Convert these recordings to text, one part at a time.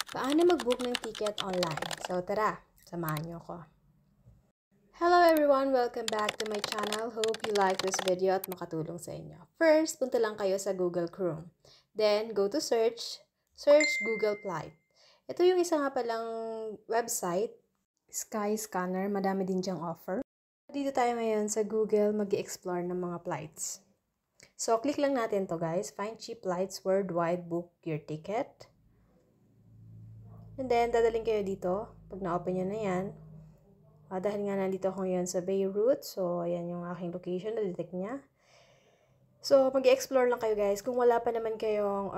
Paano mag-book ng ticket online? So tara, samahan niyo ko. Hello everyone! Welcome back to my channel. Hope you like this video at makatulong sa inyo. First, punta lang kayo sa Google Chrome. Then, go to search Google Flight. Ito yung isa nga palang website, Skyscanner. Madami din diyang offer. Dito tayo ngayon sa Google mag-explore ng mga flights. So, click lang natin to guys. Find cheap flights worldwide, book your ticket. And then, dadaling kayo dito. Pag na-open nyo na yan, dahil nga nandito ako ngayon sa Beirut, so ayan yung aking location, na-detect niya. So, mag-explore lang kayo guys. Kung wala pa naman kayong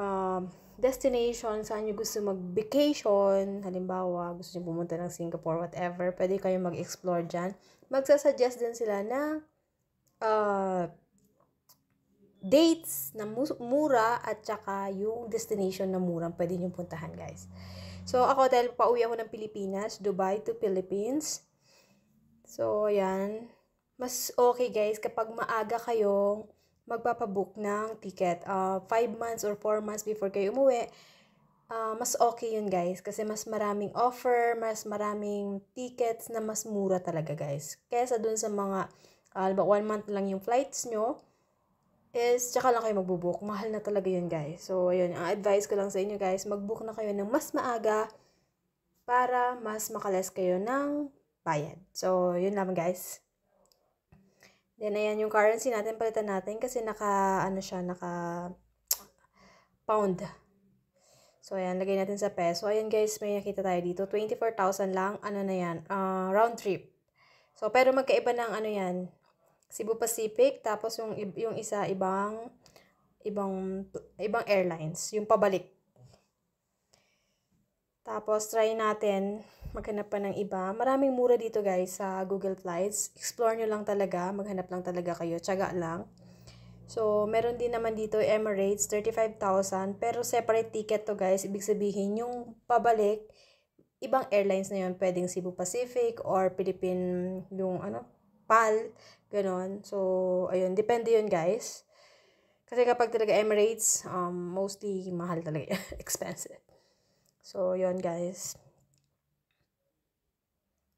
destination, saan nyo gusto mag-vacation, halimbawa, gusto nyo pumunta ng Singapore, whatever, pwede kayong mag-explore dyan. Magsasuggest din sila na dates na mura at saka yung destination na mura pwede nyo puntahan guys. So, ako dahil pauwi ako ng Pilipinas, Dubai to Philippines. So, ayan. Mas okay guys kapag maaga kayong magpapabook ng ticket. 5 months or 4 months before kayo umuwi, mas okay yun guys. Kasi mas maraming offer, mas maraming tickets na mas mura talaga guys. Kesa dun sa mga 1 month lang yung flights nyo, is tsaka lang kayo magbubook. Mahal na talaga yun guys. So, ayun. Ang advice ko lang sa inyo guys, magbook na kayo ng mas maaga para mas makalas kayo ng bayad. So, yun lang guys. Then, ayan yung currency natin. Palitan natin kasi naka pound. So, ayan. Lagay natin sa peso. Ayan guys, may nakita tayo dito. 24,000 lang. Ano na yan? Round trip. So, pero magkaiba ng ano yan. Cebu Pacific. Tapos, yung isa, ibang airlines. Yung pabalik. Tapos, try natin maghanap pa ng iba. Maraming mura dito guys sa Google Flights. Explore nyo lang talaga. Maghanap lang talaga kayo. Tiyaga lang. So, meron din naman dito Emirates, 35,000. Pero separate ticket to guys. Ibig sabihin, yung pabalik, ibang airlines na yun. Pwedeng Cebu Pacific or Philippine, yung PAL. Ganon. So, ayun. Depende yun guys. Kasi kapag talaga Emirates, mostly mahal talaga. Expensive. So, yun guys.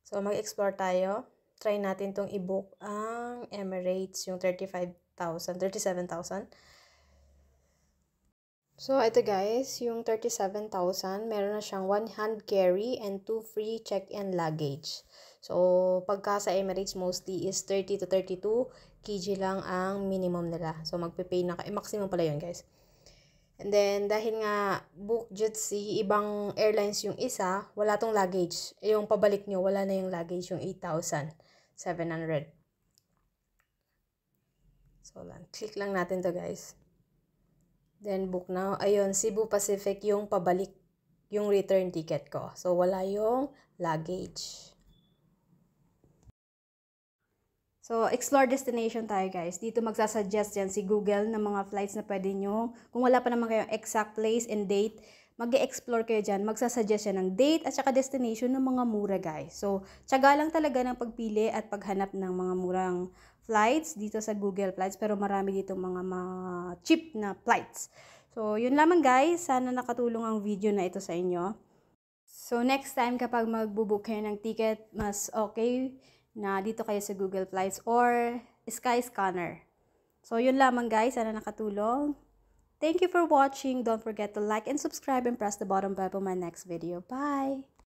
So, mag-explore tayo. Try natin tong i-book ang Emirates, yung 37,000. So, ito guys, yung 37,000, meron na siyang 1 hand carry and 2 free check-in luggage. So, pagka sa Emirates, mostly is 30 to 32 kg lang ang minimum nila. So, magpipay na kayo. Maximum pala yun guys. And then, dahil nga book Jutsi, ibang airlines yung isa, wala tong luggage. Yung pabalik nyo, wala na yung luggage, yung 8,700. So, click lang natin to guys. Then, book now. Ayun, Cebu Pacific yung pabalik, yung return ticket ko. So, wala yung luggage. So, explore destination tayo guys. Dito magsasuggest yan si Google ng mga flights na pwede nyo. Kung wala pa naman kayong exact place and date, mag-explore kayo dyan. Magsasuggest yan ng date at saka destination ng mga mura guys. So, tiyaga lang talaga ng pagpili at paghanap ng mga murang flights dito sa Google Flights. Pero marami dito mga cheap na flights. So, yun lamang guys. Sana nakatulong ang video na ito sa inyo. So, next time kapag magbubook kayo ng ticket, mas okay na dito kayo sa Google Flights or Skyscanner. So, yun lamang guys. Sana nakatulong. Thank you for watching. Don't forget to like and subscribe and press the bottom bell for my next video. Bye!